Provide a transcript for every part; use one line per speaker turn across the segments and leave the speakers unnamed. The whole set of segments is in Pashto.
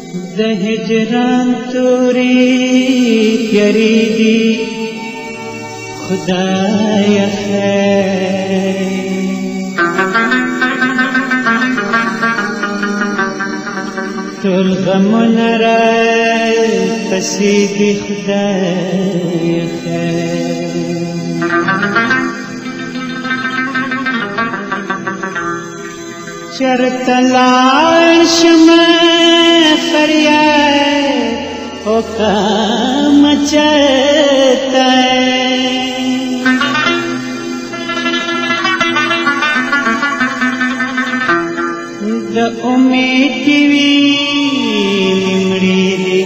د هجران توري تیری دی خدای خیر ټول غمونه را پسې دی خدای خیر چرته لاړ شم فریاد وکړم چرته د امید ټیوي مړې دي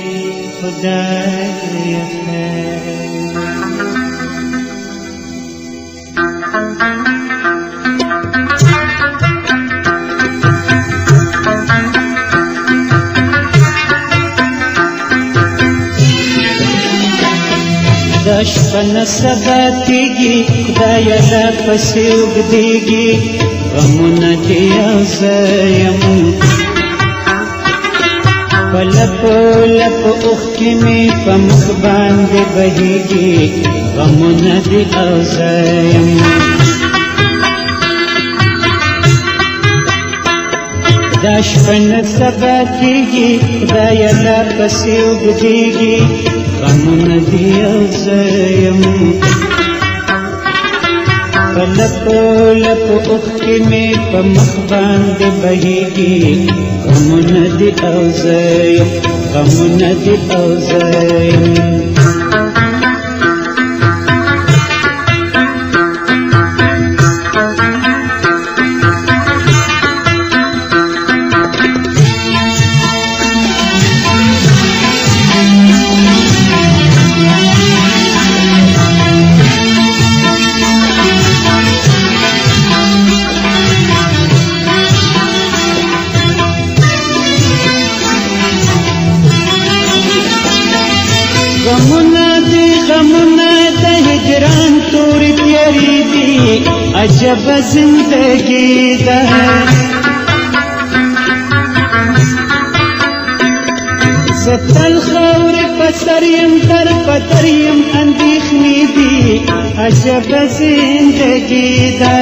خدای خیر د شپه نه سبا کېږي خدایه را پسې اوږدېږي غمونه دې یو زه یم په لپو لپو اوښکې مې په مخ باندې بهېږي غمونه دې یو زه یم دا شپه نه سبا کېږي خدایه را پسې اوږدېږي غمونه دې یو زه یم په لپو لپو اوښکې مې په مخ باندې بهېږي غمونه دې یو زه یم غمونه دې یو زه یم غمونه د هجران تورې تیری دي عجب زندگی ده زه تل خاورې په سر یم در په در یم اندېښنې دي عجب زندگی ده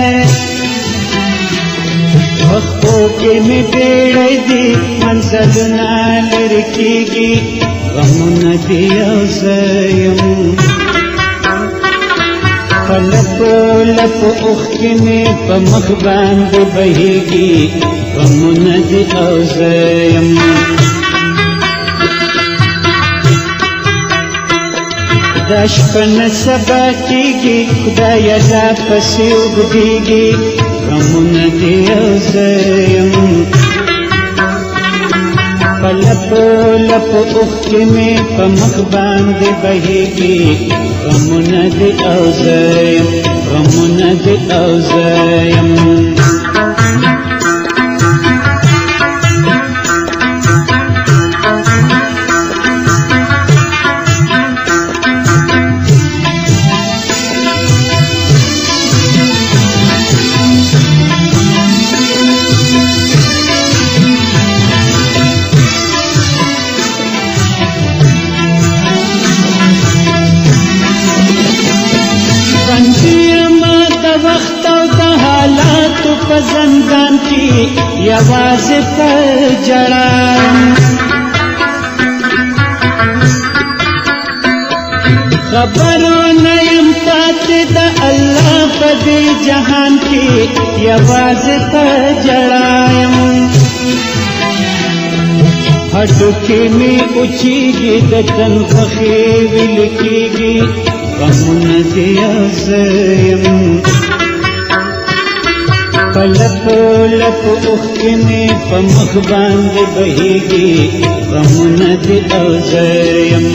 وختو کې مې بیړۍ دي منزلونه لرې کېږي غمونه دې یو زه یم په لپو لپو اوښکې مې په مخ باندې بهېږي غمونه دې یو زه یم دا شپه نه سبا کېږي خدایه را پسې اوږدېږي غمونه دې یو زه یم په لپو لپو اوښکې مې په مخ باندې بهېږي غمونه دې یو زه یم غمونه دې یو زه یم په زندان کې یوازې په ژړا خبرونه یم پاتې د الله په دې جهان کې یوازې په ژړا یم هډوکې مې اوچېږي د تن خوښې ویل کېږي غمونه دې یو زه یم په لپو لپو اوښکې مې په مخ باندې بهېږي غمونه دې یو زه یم